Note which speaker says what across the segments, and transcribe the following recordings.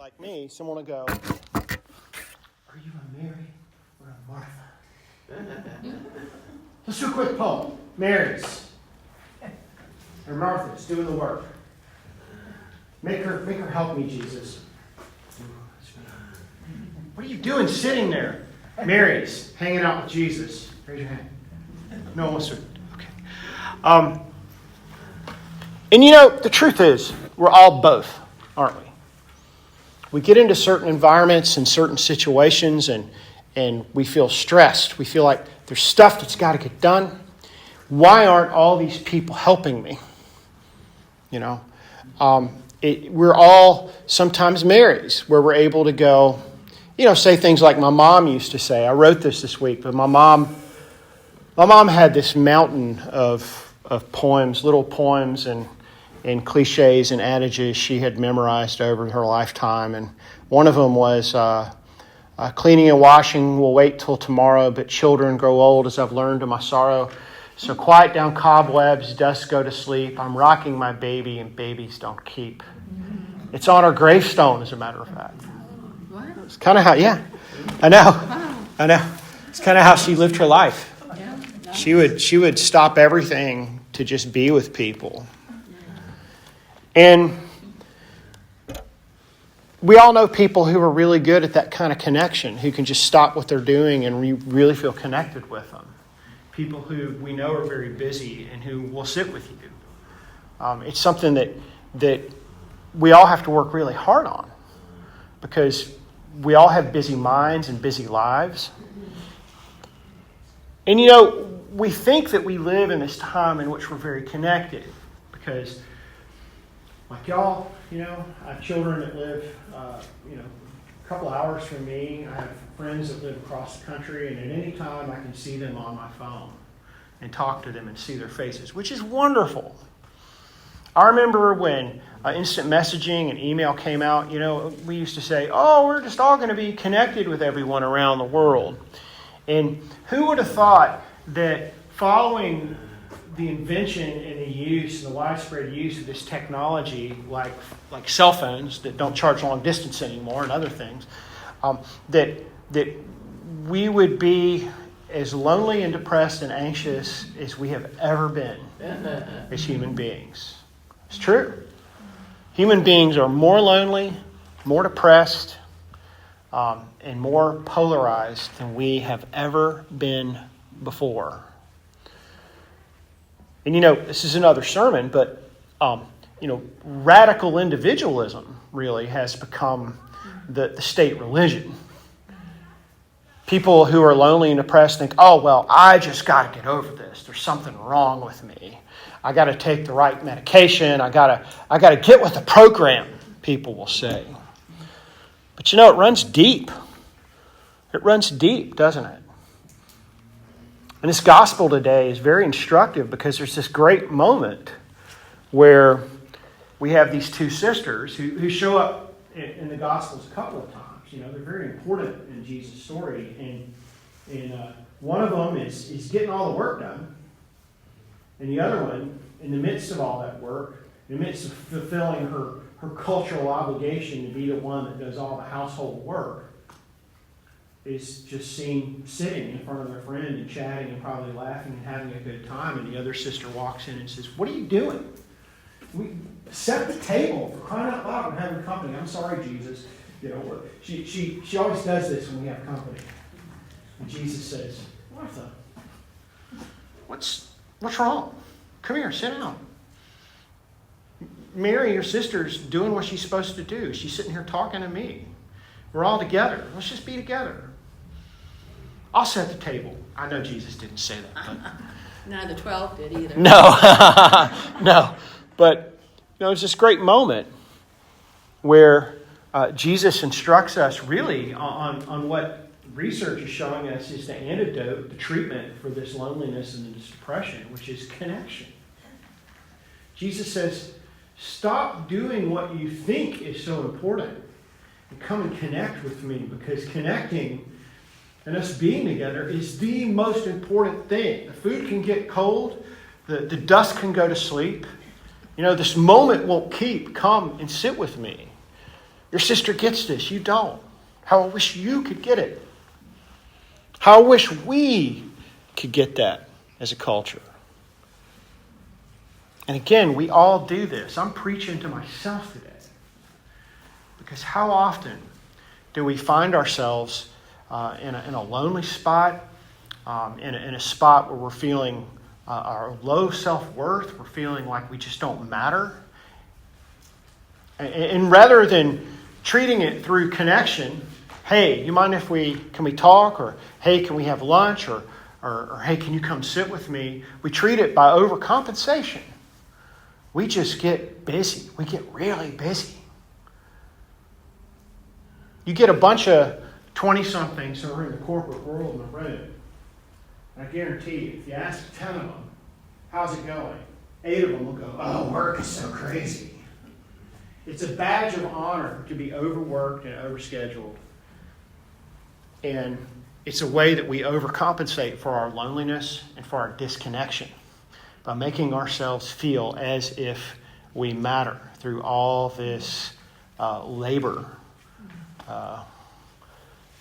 Speaker 1: like me, someone will go, are you a Mary or a Martha? Let's do a quick poll. Mary's or Martha's doing the work. Make her help me, Jesus. What are you doing sitting there? Mary's hanging out with Jesus. Raise your hand. No one wants to. Okay. And you know, the truth is, we're all both, aren't we? We get into certain environments and certain situations and we feel stressed. We feel like there's stuff that's got to get done. Why aren't all these people helping me? You know, we're all sometimes Marys where we're able to go, you know, say things like my mom used to say. I wrote this week, but my mom had this mountain of poems, little poems and cliches and adages she had memorized over her lifetime. And one of them was, cleaning and washing will wait till tomorrow, but children grow old as I've learned to my sorrow. So quiet down cobwebs, dust go to sleep. I'm rocking my baby and babies don't keep. It's on her gravestone, as a matter of fact.
Speaker 2: What?
Speaker 1: It's kind of how, yeah, I know. It's kind of how she lived her life.
Speaker 2: Yeah, nice.
Speaker 1: She would stop everything to just be with people. And we all know people who are really good at that kind of connection, who can just stop what they're doing and we really feel connected with them. People who we know are very busy and who will sit with you. It's something that we all have to work really hard on because we all have busy minds and busy lives. And you know, we think that we live in this time in which we're very connected because like y'all, you know, I have children that live, a couple hours from me. I have friends that live across the country, and at any time I can see them on my phone and talk to them and see their faces, which is wonderful. I remember when instant messaging and email came out, you know, we used to say, oh, we're just all going to be connected with everyone around the world. And who would have thought that following the invention and the use and the widespread use of this technology, like cell phones that don't charge long distance anymore and other things, that we would be as lonely and depressed and anxious as we have ever been as human beings. It's true. Human beings are more lonely, more depressed, and more polarized than we have ever been before. And you know, this is another sermon, but radical individualism really has become the state religion. People who are lonely and depressed think, oh, well, I just got to get over this. There's something wrong with me. I got to take the right medication. I got to get with the program, people will say. But you know, it runs deep. It runs deep, doesn't it? And this gospel today is very instructive because there's this great moment where we have these two sisters who show up in the Gospels a couple of times. You know, they're very important in Jesus' story. And one of them is getting all the work done. And the other one, in the midst of all that work, in the midst of fulfilling her cultural obligation to be the one that does all the household work, is just seen sitting in front of their friend and chatting and probably laughing and having a good time. And the other sister walks in and says, what are you doing? We set the table, for crying out loud, we're having company. I'm sorry, Jesus. You know, she always does this when we have company. And Jesus says, Martha, what's wrong? Come here, sit down. Mary, your sister's doing what she's supposed to do. She's sitting here talking to me. We're all together. Let's just be together. I'll set the table. I know Jesus didn't say that. But
Speaker 2: None of the 12 did either.
Speaker 1: No. No. But, you know, it's this great moment where Jesus instructs us really on what research is showing us is the antidote, the treatment for this loneliness and this depression, which is connection. Jesus says, stop doing what you think is so important and come and connect with me, because connecting and us being together is the most important thing. The food can get cold. The dust can go to sleep. You know, this moment won't keep. Come and sit with me. Your sister gets this. You don't. How I wish you could get it. How I wish we could get that as a culture. And again, we all do this. I'm preaching to myself today. Because how often do we find ourselves in a lonely spot, in a spot where we're feeling our low self-worth, we're feeling like we just don't matter? And rather than treating it through connection, hey, you mind if can we talk? Or hey, can we have lunch? Or hey, can you come sit with me? We treat it by overcompensation. We just get busy. We get really busy. You get a bunch of 20-somethings who are in the corporate world in the room. I guarantee you, if you ask 10 of them, how's it going? 8 of them will go, oh, work is so crazy. It's a badge of honor to be overworked and overscheduled. And it's a way that we overcompensate for our loneliness and for our disconnection by making ourselves feel as if we matter through all this labor.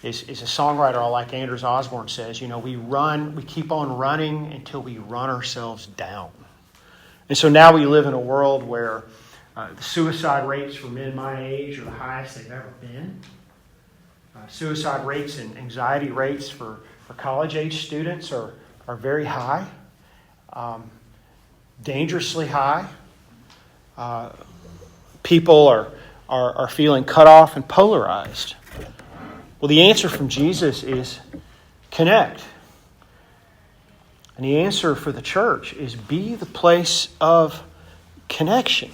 Speaker 1: Is a songwriter I like, Anders Osborne, says, we keep on running until we run ourselves down. And so now we live in a world where the suicide rates for men my age are the highest they've ever been. Suicide rates and anxiety rates for college-age students are very high, dangerously high. People are feeling cut off and polarized. Well, the answer from Jesus is connect. And the answer for the church is be the place of connection.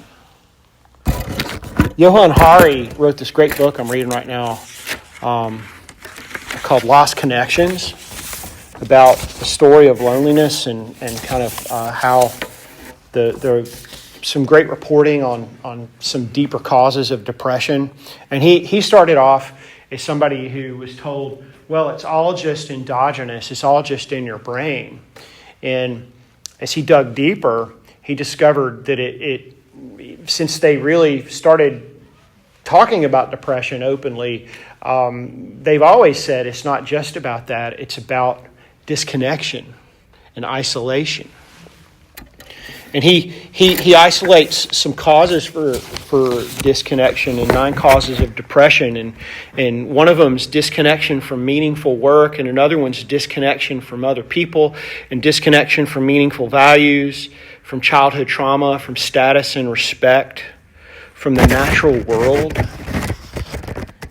Speaker 1: Johann Hari wrote this great book I'm reading right now called Lost Connections, about the story of loneliness and kind of how there are some great reporting on some deeper causes of depression. And he started off as somebody who was told, well, it's all just endogenous. It's all just in your brain. And as he dug deeper, he discovered that it since they really started talking about depression openly, they've always said it's not just about that. It's about disconnection and isolation. And he isolates some causes for disconnection and 9 causes of depression. And one of them is disconnection from meaningful work, and another one's disconnection from other people, and disconnection from meaningful values, from childhood trauma, from status and respect, from the natural world.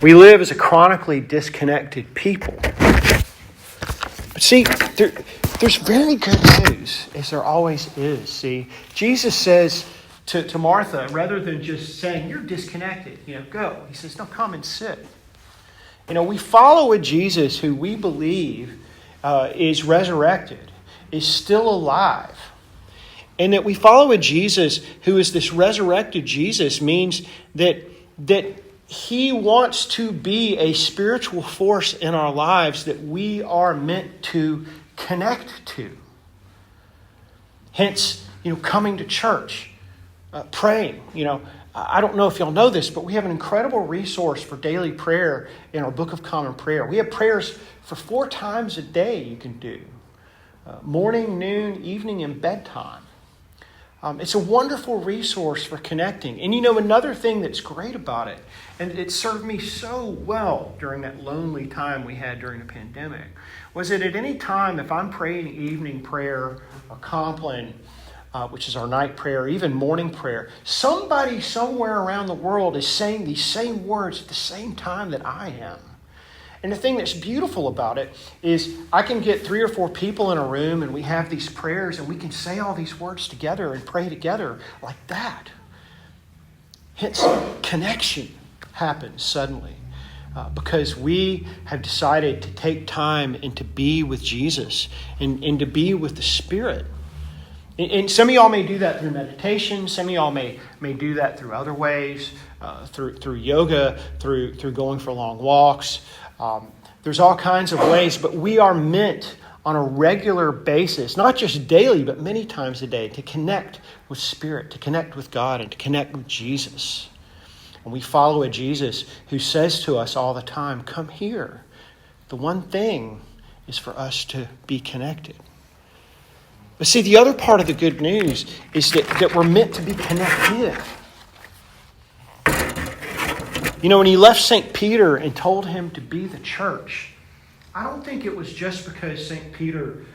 Speaker 1: We live as a chronically disconnected people. But see, there's very good news, as there always is. See, Jesus says to Martha, rather than just saying, you're disconnected, go. He says, no, come and sit. We follow a Jesus who we believe is resurrected, is still alive. And that we follow a Jesus who is this resurrected Jesus means that he wants to be a spiritual force in our lives that we are meant to connect to. Hence, coming to church, praying. I don't know if y'all know this, but we have an incredible resource for daily prayer in our Book of Common Prayer. We have prayers for 4 times a day you can do. Morning, noon, evening, and bedtime. It's a wonderful resource for connecting. And another thing that's great about it, and it served me so well during that lonely time we had during the pandemic, was that at any time, if I'm praying evening prayer or Compline, which is our night prayer, even morning prayer, somebody somewhere around the world is saying these same words at the same time that I am. And the thing that's beautiful about it is I can get 3 or 4 people in a room and we have these prayers and we can say all these words together and pray together like that. Hence, connection happens suddenly because we have decided to take time and to be with Jesus and to be with the Spirit. And some of y'all may do that through meditation. Some of y'all may do that through other ways, through yoga, through going for long walks. There's all kinds of ways, but we are meant on a regular basis, not just daily, but many times a day, to connect with Spirit, to connect with God, and to connect with Jesus. And we follow a Jesus who says to us all the time, come here. The one thing is for us to be connected. But see, the other part of the good news is that we're meant to be connected. You know, when he left St. Peter and told him to be the church, I don't think it was just because St. Peter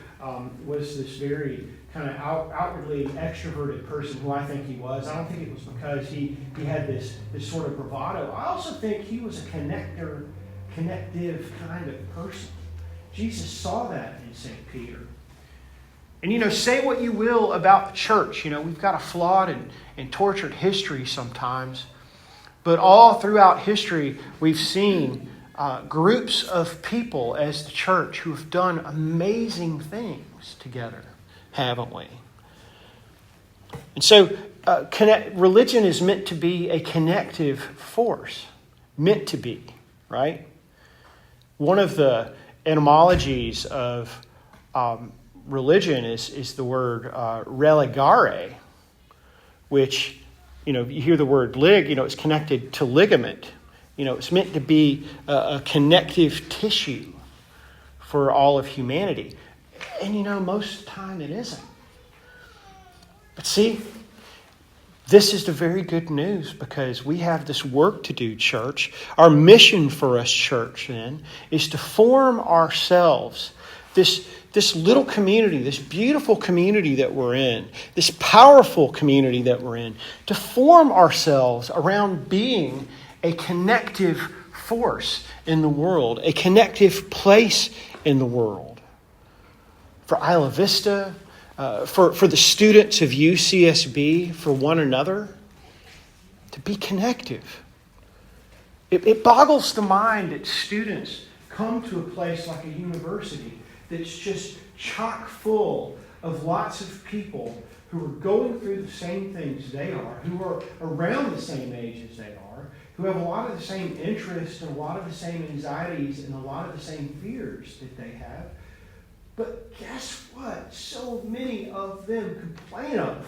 Speaker 1: was this very kind of outwardly extroverted person who I think he was. I don't think it was because he had this sort of bravado. I also think he was a connective kind of person. Jesus saw that in St. Peter. And, you know, say what you will about the church. You know, we've got a flawed and tortured history sometimes. But all throughout history, we've seen groups of people as the church who have done amazing things together, haven't we? And so religion is meant to be a connective force. Meant to be, right? One of the etymologies of religion is the word religare, which, you know, you hear the word lig, you know, it's connected to ligament. You know, it's meant to be a connective tissue for all of humanity. And, you know, most of the time it isn't. But see, this is the very good news because we have this work to do, church. Our mission for us, church, then, is to form ourselves this little community, this beautiful community that we're in, this powerful community that we're in, to form ourselves around being a connective force in the world, a connective place in the world. For Isla Vista, for the students of UCSB, for one another, to be connective. It boggles the mind that students come to a place like a university that's just chock full of lots of people who are going through the same things they are, who are around the same age as they are, who have a lot of the same interests and a lot of the same anxieties and a lot of the same fears that they have. But guess what? So many of them complain of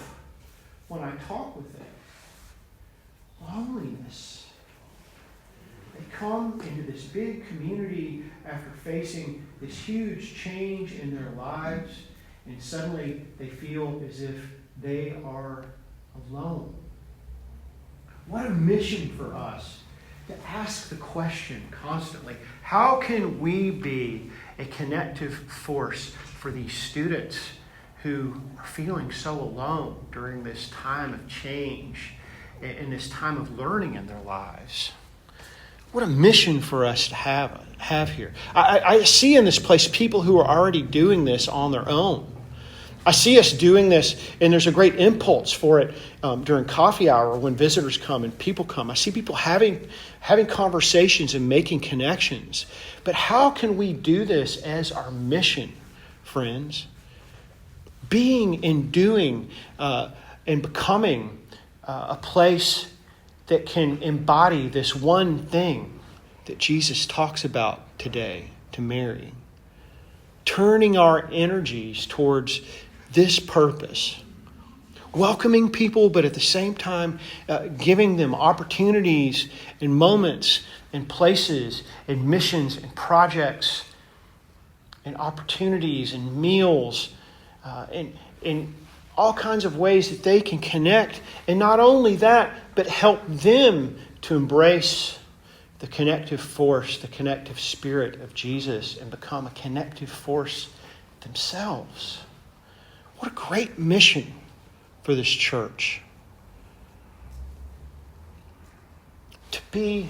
Speaker 1: when I talk with them. Loneliness. They come into this big community after facing this huge change in their lives, and suddenly they feel as if they are alone. What a mission for us to ask the question constantly, how can we be a connective force for these students who are feeling so alone during this time of change and this time of learning in their lives? What a mission for us to have here. I see in this place people who are already doing this on their own. I see us doing this, and there's a great impulse for it during coffee hour when visitors come and people come. I see people having conversations and making connections. But how can we do this as our mission, friends? Being and doing and becoming a place that can embody this one thing that Jesus talks about today to Mary. Turning our energies towards this purpose. Welcoming people, but at the same time giving them opportunities and moments and places and missions and projects and opportunities and meals and all kinds of ways that they can connect. And not only that, but help them to embrace the connective force, the connective spirit of Jesus and become a connective force themselves. What a great mission for this church. To be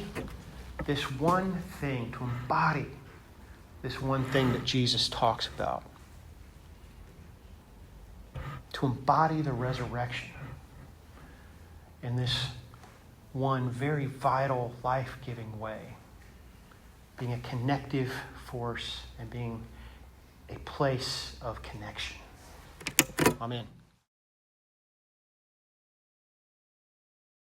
Speaker 1: this one thing, to embody this one thing that Jesus talks about. To embody the resurrection in this one very vital, life-giving way. Being a connective force and being a place of connection. Amen.